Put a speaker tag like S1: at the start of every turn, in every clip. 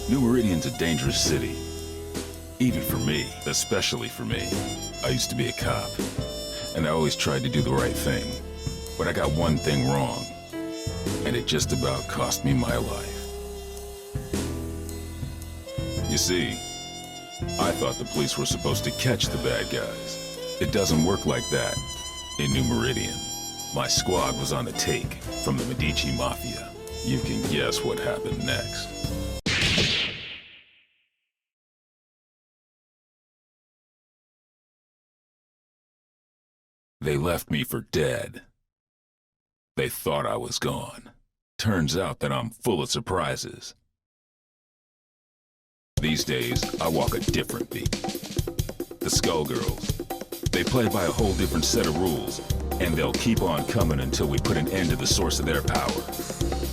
S1: New Meridian's a dangerous city. Even for me, especially for me. I used to be a cop, and I always tried to do the right thing. But I got one thing wrong, and it just about cost me my life. You see, I thought the police were supposed to catch the bad guys. It doesn't work like that in New Meridian. My squad was on the take from the Medici Mafia. You can guess what happened next. They left me for dead. They thought I was gone. Turns out that I'm full of surprises. These days, I walk a different beat. The Skullgirls. They play by a whole different set of rules, and they'll keep on coming until we put an end to the source of their power.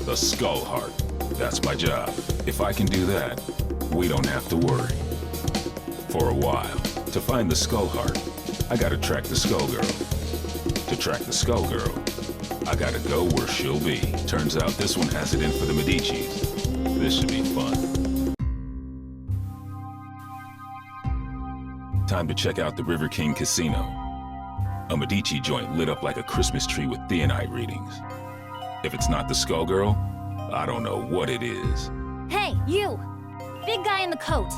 S1: The Skull Heart. That's my job. If I can do that, we don't have to worry. For a while. To find the Skull Heart, I gotta track the Skullgirl. To track the Skullgirl, I gotta go where she'll be. Turns out this one has it in for the Medicis. This should be fun. Time to check out the River King Casino. A Medici joint lit up like a Christmas tree with theonite readings. If it's not the Skullgirl, I don't know what it is.
S2: Hey, you! Big guy in the coat.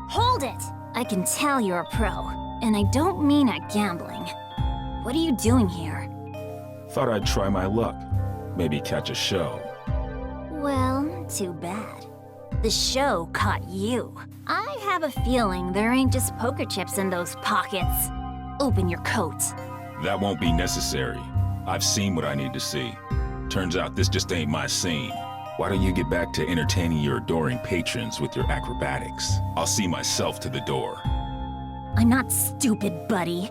S2: Hold it! I can tell you're a pro, and I don't mean at gambling. What are you doing here?
S1: Thought I'd try my luck. Maybe catch a show.
S2: Well, too bad. The show caught you. I have a feeling there ain't just poker chips in those pockets. Open your coat.
S1: That won't be necessary. I've seen what I need to see. Turns out this just ain't my scene. Why don't you get back to entertaining your adoring patrons with your acrobatics? I'll see myself to the door.
S2: I'm not stupid, buddy.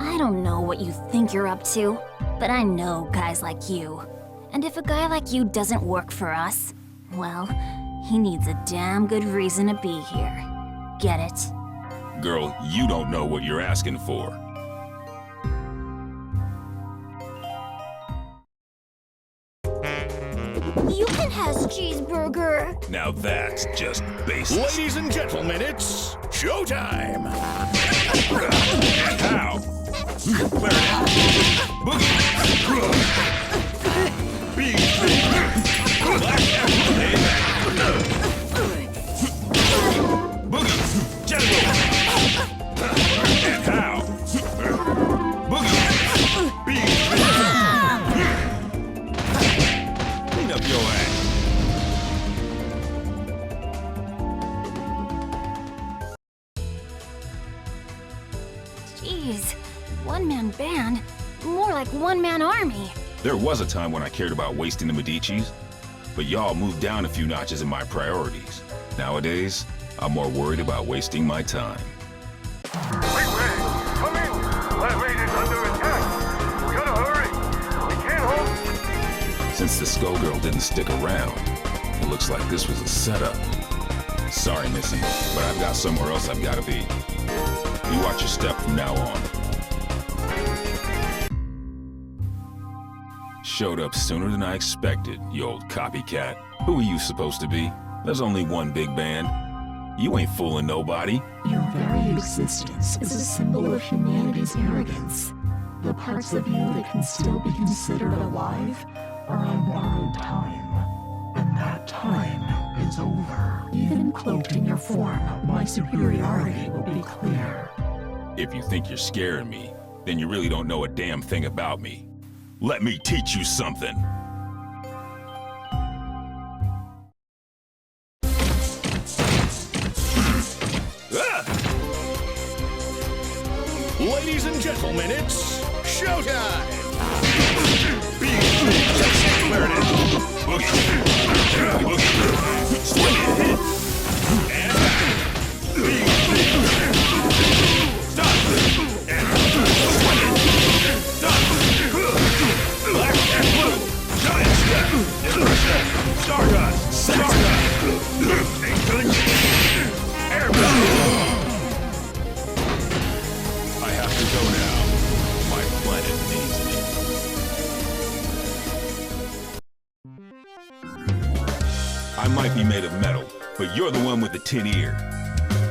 S2: I don't know what you think you're up to, but I know guys like you. And if a guy like you doesn't work for us, well, he needs a damn good reason to be here. Get it?
S1: Girl, you don't know what you're asking for.
S2: You can has cheeseburger.
S1: Now that's just basic.
S3: Ladies and gentlemen, it's showtime!
S1: And how? Clarinet. Boogie. Black Boogie. General. And how? Boogie. Clean up your ass.
S2: Jeez, one-man band? More like one-man army.
S1: There was a time when I cared about wasting the Medicis, but y'all moved down a few notches in my priorities. Nowadays, I'm more worried about wasting my time.
S4: Come in! That raid is under attack! We gotta hurry! We can't hold...
S1: Since the Skullgirl didn't stick around, it looks like this was a setup. Sorry, Missy, but I've got somewhere else I've gotta be. You watch your step from now on. Showed up sooner than I expected, you old copycat. Who are you supposed to be? There's only one big band. You ain't fooling nobody.
S5: Your very existence is a symbol of humanity's arrogance. The parts of you that can still be considered alive are on borrowed time. And that time is over. Even cloaked in your form, my superiority will be clear.
S1: If you think you're scaring me, then you really don't know a damn thing about me. Let me teach you something.
S3: Ladies and gentlemen, it's showtime!
S1: Clarinet. Boogie. Boogie. Swing it. And stop. And swing it. Stop. Black and blue. Giant step. Stardust. Stardust. Ain't good. Airball. I have to go now. My planet needs me. I might be made of metal, but you're the one with the tin ear.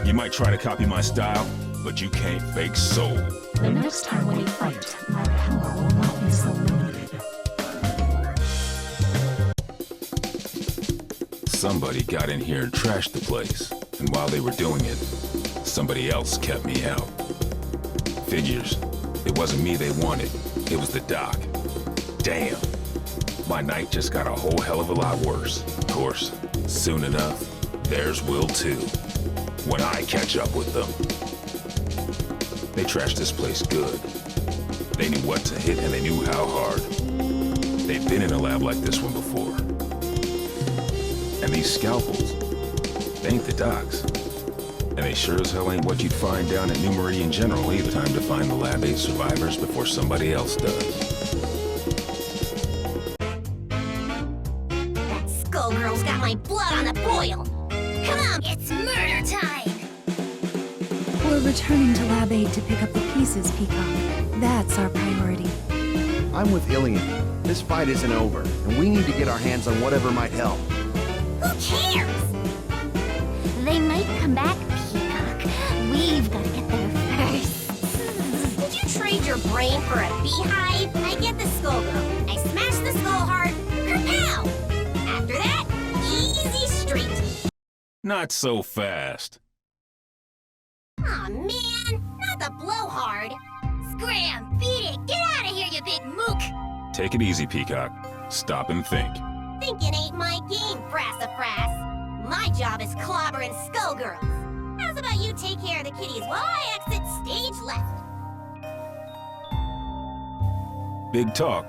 S1: You might try to copy my style, but you can't fake soul.
S5: The next time we fight, my power will not be so limited.
S1: Somebody got in here and trashed the place, and while they were doing it, somebody else kept me out. Figures, it wasn't me they wanted, it was the doc. Damn. My night just got a whole hell of a lot worse. Of course, soon enough, theirs will too. When I catch up with them. They trashed this place good. They knew what to hit and they knew how hard. They've been in a lab like this one before. And these scalpels, they ain't the docs. And they sure as hell ain't what you'd find down at New Meridian General either. Time to find the Lab 8 survivors before somebody else does.
S2: Skullgirls got my blood on the boil! Come on, it's murder time!
S6: We're returning to Lab 8 to pick up the pieces, Peacock. That's our priority.
S7: I'm with Ilian. This fight isn't over, and we need to get our hands on whatever might help.
S2: Who cares? They might come back, Peacock. We've got to get there first. Did you trade your brain for a beehive? I get the Skullgirl. I smash the skull heart. Kerpow! After that, easy street.
S1: Not so fast.
S2: Aw, man, not the blowhard. Scram, beat it, get out of here, you big mook.
S1: Take it easy, Peacock. Stop and think.
S2: Thinking ain't my game, Frassafrass. My job is clobbering Skullgirls. How's about you take care of the kitties while I exit stage left?
S1: Big talk,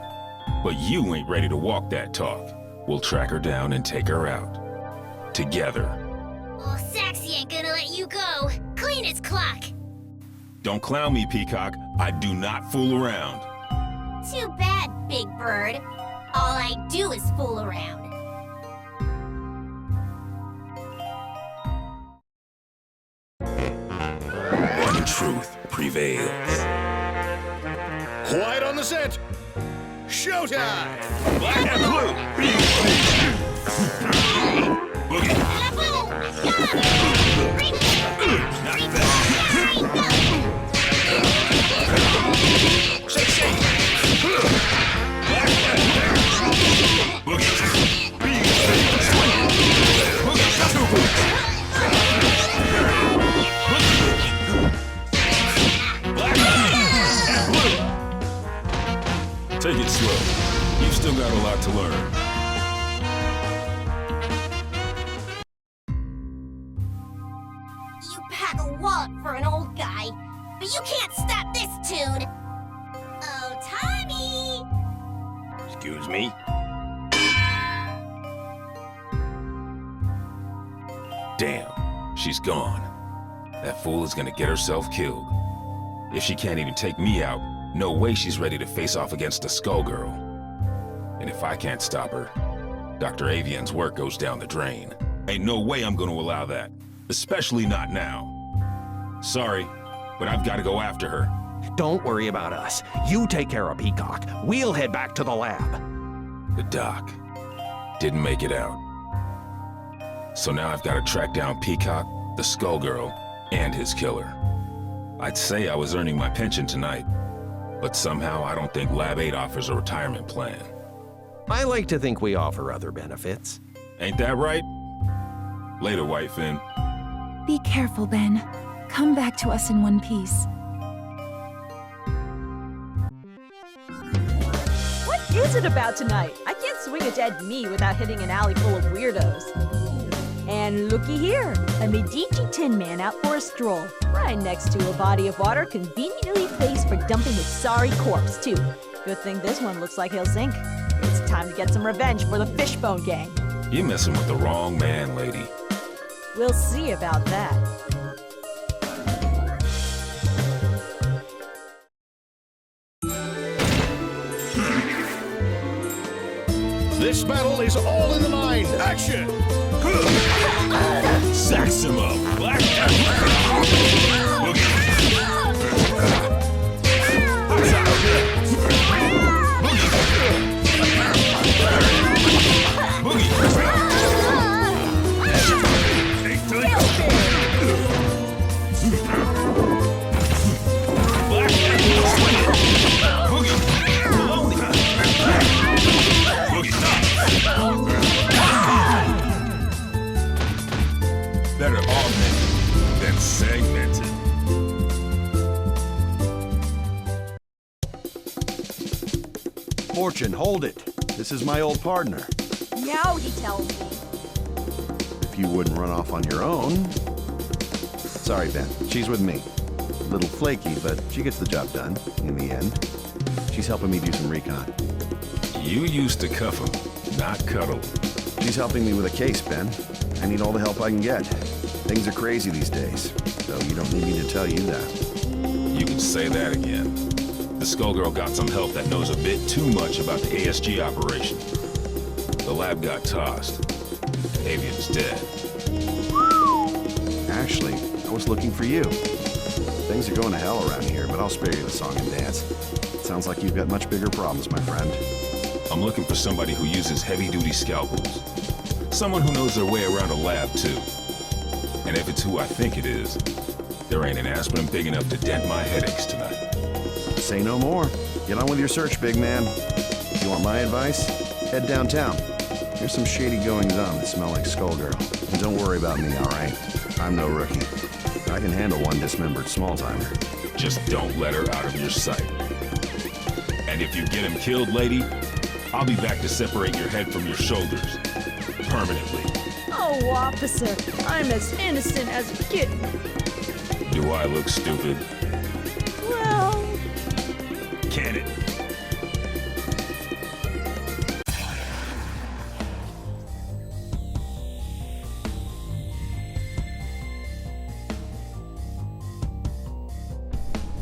S1: but you ain't ready to walk that talk. We'll track her down and take her out. Together.
S2: Oh, Saxy ain't gonna let you go. Clean his clock.
S1: Don't clown me, Peacock. I do not fool around.
S2: Too bad, Big Bird. All I do is fool around.
S1: One truth prevails.
S3: Quiet on the set. Showtime!
S1: Black and blue! Boogie! Not Shake, shake! Black and blue! Boogie! Black and blue! Take it slow. You've still got a lot to learn.
S2: You pack a wallet for an old guy, but you can't stop this tune. Oh, Tommy!
S3: Excuse me?
S1: Damn, she's gone. That fool is gonna get herself killed. If she can't even take me out, no way she's ready to face off against a Skullgirl. And if I can't stop her, Dr. Avian's work goes down the drain. Ain't no way I'm gonna allow that. Especially not now. Sorry, but I've gotta go after her.
S7: Don't worry about us. You take care of Peacock. We'll head back to the lab.
S1: The doc didn't make it out. So now I've gotta track down Peacock, the Skullgirl, and his killer. I'd say I was earning my pension tonight, but somehow I don't think Lab 8 offers a retirement plan.
S7: I like to think we offer other benefits.
S1: Ain't that right? Later, Whitefin.
S6: Be careful, Ben. Come back to us in one piece.
S8: What is it about tonight? I can't swing a dead knee without hitting an alley full of weirdos. And looky here, a Medici Tin Man out for a stroll, right next to a body of water conveniently placed for dumping a sorry corpse, too. Good thing this one looks like he'll sink. It's time to get some revenge for the Fishbone Gang.
S1: You're messing with the wrong man, lady.
S8: We'll see about that.
S3: This battle is all in the mind. Action!
S1: Sax him up, Black and Boogie! Better augmented than segmented.
S9: Fortune, hold it. This is my old partner.
S8: Now he tells me.
S9: If you wouldn't run off on your own... Sorry, Ben. She's with me. A little flaky, but she gets the job done, in the end. She's helping me do some recon.
S1: You used to cuff him, not cuddle.
S9: She's helping me with a case, Ben. I need all the help I can get. Things are crazy these days, so you don't need me to tell you that.
S1: You can say that again. The Skullgirl got some help that knows a bit too much about the ASG operation. The lab got tossed. Avian's dead.
S9: Actually, I was looking for you. Things are going to hell around here, but I'll spare you the song and dance. Sounds like you've got much bigger problems, my friend.
S1: I'm looking for somebody who uses heavy-duty scalpels. Someone who knows their way around a lab, too. And if it's who I think it is, there ain't an aspirin big enough to dent my headaches tonight.
S9: Say no more. Get on with your search, big man. If you want my advice, head downtown. There's some shady goings-on that smell like Skullgirl. And don't worry about me, all right? I'm no rookie. I can handle one dismembered small-timer.
S1: Just don't let her out of your sight. And if you get him killed, lady, I'll be back to separate your head from your shoulders. Permanently.
S8: Oh, officer, I'm as innocent as a kitten.
S1: Do I look stupid?
S8: Well...
S1: Can it?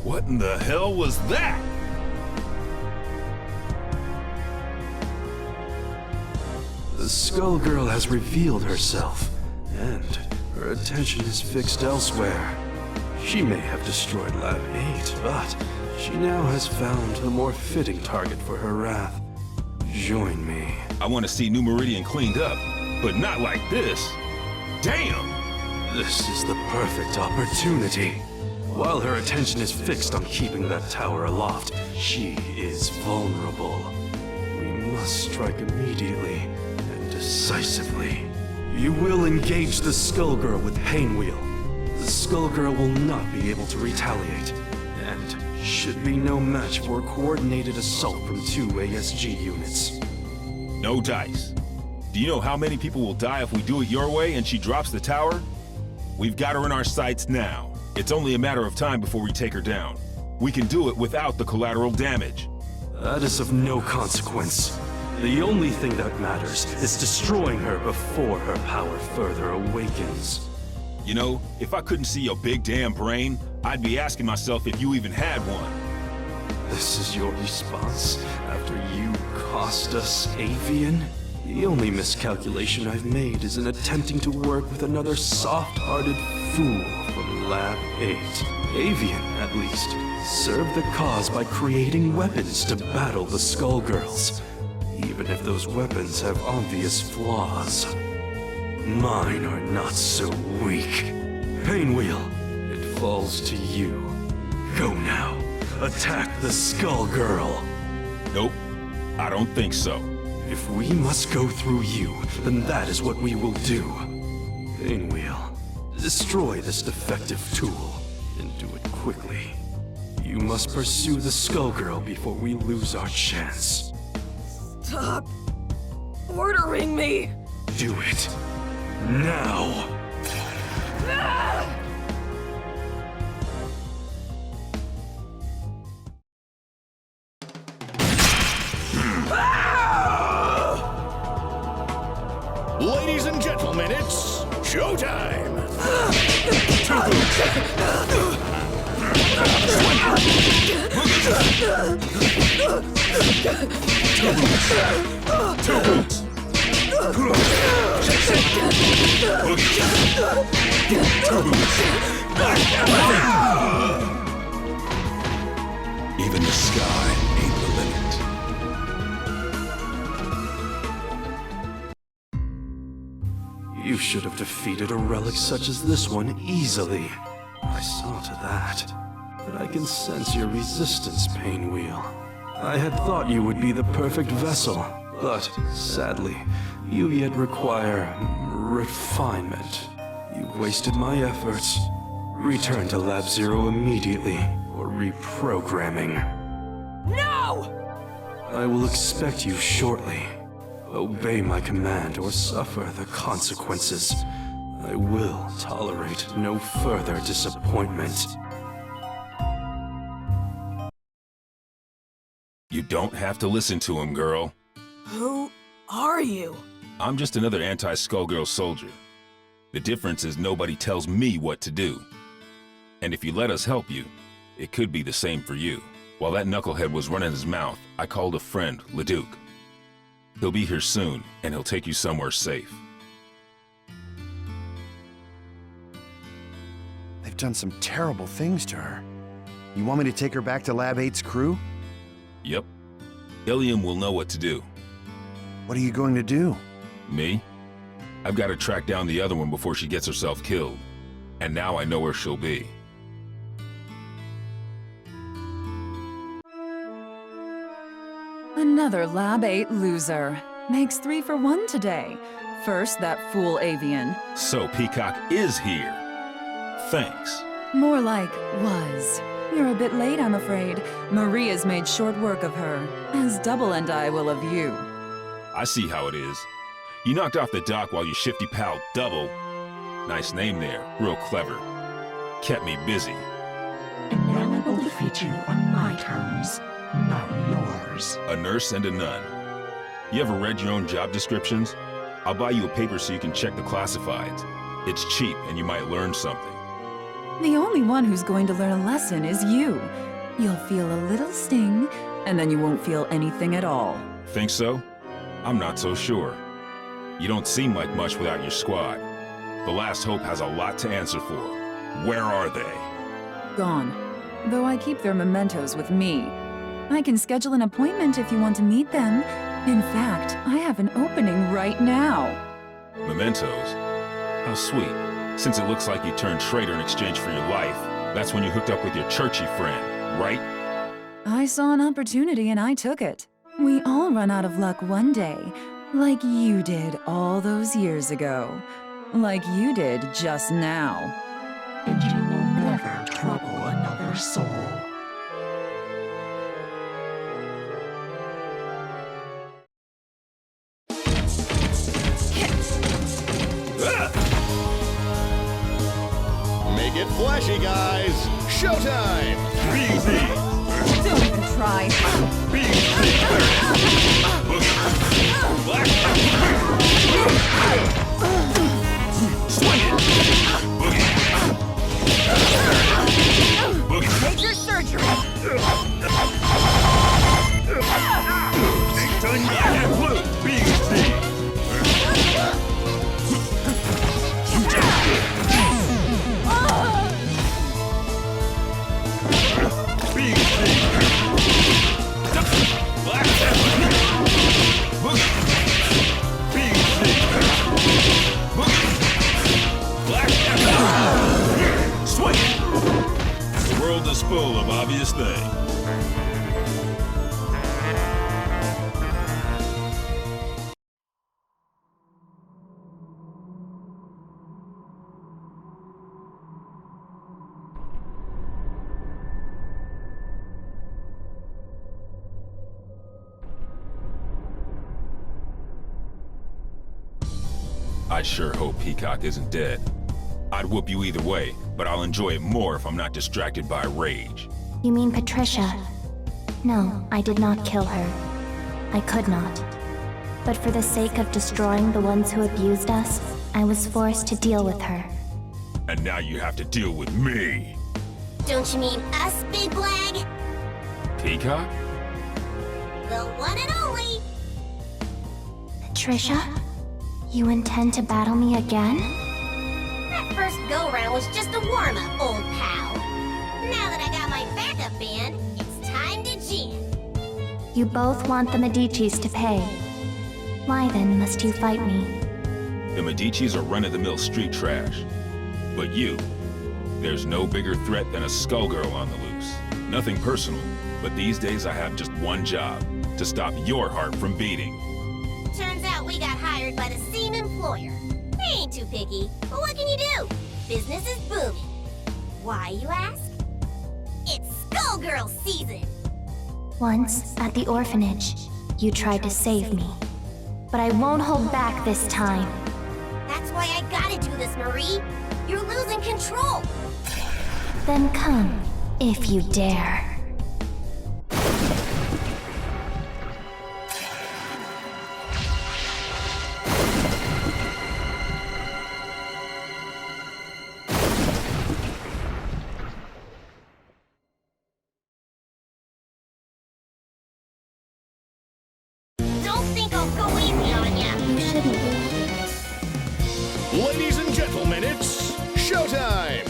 S1: What in the hell was that?
S10: The Skullgirl has revealed herself, and her attention is fixed elsewhere. She may have destroyed Lab 8, but she now has found a more fitting target for her wrath. Join me.
S1: I want to see New Meridian cleaned up, but not like this. Damn!
S10: This is the perfect opportunity. While her attention is fixed on keeping that tower aloft, she is vulnerable. We must strike immediately and decisively. You will engage the Skullgirl with Pain Wheel. The Skullgirl will not be able to retaliate, and should be no match for a coordinated assault from 2 ASG units.
S1: No dice. Do you know how many people will die if we do it your way and she drops the tower? We've got her in our sights now. It's only a matter of time before we take her down. We can do it without the collateral damage.
S10: That is of no consequence. The only thing that matters is destroying her before her power further awakens.
S1: You know, if I couldn't see your big damn brain, I'd be asking myself if you even had one.
S10: This is your response after you cost us Avian? The only miscalculation I've made is in attempting to work with another soft-hearted fool from Lab 8. Avian, at least, served the cause by creating weapons to battle the Skullgirls, even if those weapons have obvious flaws. Mine are not so weak. Pain Wheel, it falls to you. Go now. Attack the Skullgirl.
S1: Nope, I don't think so.
S10: If we must go through you, then that is what we will do. Pain Wheel, destroy this defective tool, and do it quickly. You must pursue the Skullgirl before we lose our chance.
S8: Stop ordering me!
S10: Do it. Now!
S3: Ladies and gentlemen, it's showtime!
S1: Even the sky ain't the limit.
S10: You should have defeated a relic such as this one easily. I saw to that. But I can sense your resistance, Pain Wheel. I had thought you would be the perfect vessel, but sadly, you yet require refinement. You've wasted my efforts. Return to Lab Zero immediately, or reprogramming.
S8: No!
S10: I will expect you shortly. Obey my command or suffer the consequences. I will tolerate no further disappointment.
S1: You don't have to listen to him, girl.
S8: Who are you?
S1: I'm just another anti-Skullgirl soldier. The difference is nobody tells me what to do. And if you let us help you, it could be the same for you. While that knucklehead was running his mouth, I called a friend, Leduc. He'll be here soon, and he'll take you somewhere safe.
S9: They've done some terrible things to her. You want me to take her back to Lab 8's crew?
S1: Yep. Ilium will know what to do.
S9: What are you going to do?
S1: Me? I've got to track down the other one before she gets herself killed. And now I know where she'll be.
S6: Another Lab 8 loser. Makes 3 for 1 today. First, that fool avian.
S1: So Peacock is here. Thanks.
S6: More like was. You're a bit late, I'm afraid. Maria's made short work of her, as Double and I will of you.
S1: I see how it is. You knocked off the dock while your shifty pal Double, nice name there, real clever, kept me busy.
S5: And now I will defeat you on my terms, not yours.
S1: A nurse and a nun. You ever read your own job descriptions? I'll buy you a paper so you can check the classifieds. It's cheap and you might learn something.
S6: The only one who's going to learn a lesson is you. You'll feel a little sting, and then you won't feel anything at all.
S1: Think so? I'm not so sure. You don't seem like much without your squad. The Last Hope has a lot to answer for. Where are they?
S6: Gone. Though I keep their mementos with me. I can schedule an appointment if you want to meet them. In fact, I have an opening right now.
S1: Mementos? How sweet. Since it looks like you turned traitor in exchange for your life, that's when you hooked up with your churchy friend, right?
S6: I saw an opportunity and I took it. We all run out of luck one day, like you did all those years ago. Like you did just now.
S5: And you will never trouble another soul.
S3: Make it flashy, guys. Showtime.
S1: Easy.
S6: Don't even try.
S1: Swing it. Boogie.
S8: Major surgery!
S1: And blue. BC. The world is full of obvious things. I sure hope Peacock isn't dead. I'd whoop you either way, but I'll enjoy it more if I'm not distracted by rage.
S2: You mean Patricia? No, I did not kill her. I could not. But for the sake of destroying the ones who abused us, I was forced to deal with her.
S1: And now you have to deal with me.
S11: Don't you mean us, Big Blag?
S1: Peacock?
S11: The one and only!
S2: Patricia? You intend to battle me again?
S11: That first go-round was just a warm-up, old pal. Now that I got my backup band, it's time to jam.
S2: You both want the Medicis to pay. Why then must you fight me?
S1: The Medicis are run-of-the-mill street trash. But you, there's no bigger threat than a Skullgirl on the loose. Nothing personal, but these days I have just one job, to stop your heart from beating.
S11: Turns out we got hired by the same employer. Ain't too picky, but what can you do? Business is booming. Why, you ask? It's Skullgirls season!
S2: Once, at the orphanage, you tried to save me. But I won't hold back this time.
S11: That's why I gotta do this, Marie. You're losing control.
S2: Then come, if you dare.
S11: Don't think I'll go easy on ya.
S2: You shouldn't be.
S3: Ladies and gentlemen, it's showtime!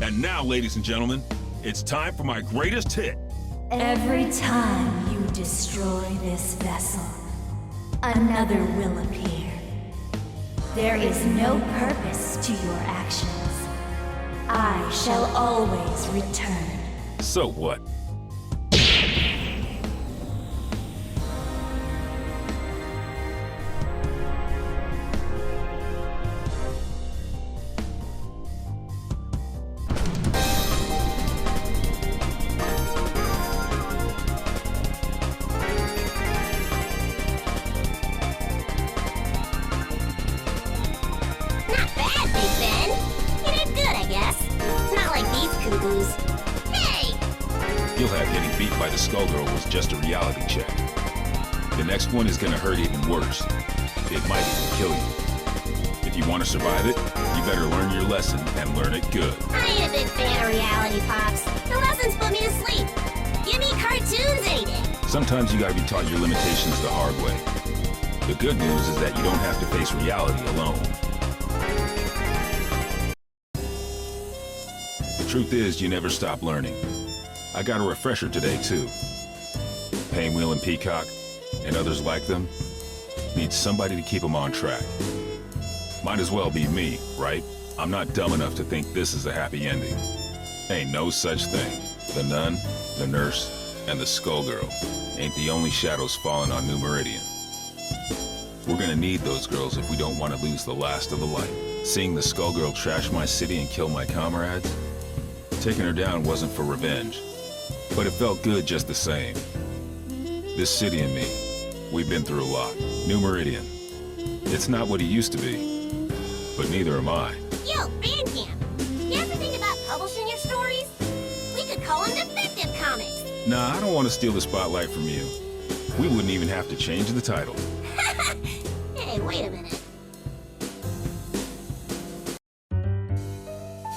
S1: And now, ladies and gentlemen, it's time for my greatest hit.
S6: Every time you destroy this vessel, another will appear. There is no purpose to your actions. I shall always return.
S1: So what? You'll have getting beat by the Skullgirl was just a reality check. The next one is gonna hurt even worse. It might even kill you. If you want to survive it, you better learn your lesson and learn it good.
S11: I ain't a big fan of reality, Pops. The lessons put me to sleep. Give me cartoons any day.
S1: Sometimes you gotta be taught your limitations the hard way. The good news is that you don't have to face reality alone. The truth is, you never stop learning. I got a refresher today, too. Painwheel and Peacock, and others like them, need somebody to keep them on track. Might as well be me, right? I'm not dumb enough to think this is a happy ending. Ain't no such thing. The nun, the nurse, and the Skullgirl ain't the only shadows falling on New Meridian. We're gonna need those girls if we don't want to lose the last of the light. Seeing the Skullgirl trash my city and kill my comrades? Taking her down wasn't for revenge, but it felt good just the same. This city and me, we've been through a lot. New Meridian, it's not what it used to be, but neither am I.
S11: Yo, Bandcamp, you ever think about publishing your stories? We could call them Defective Comics.
S1: Nah, I don't want to steal the spotlight from you. We wouldn't even have to change the title.
S11: Hey, wait a minute.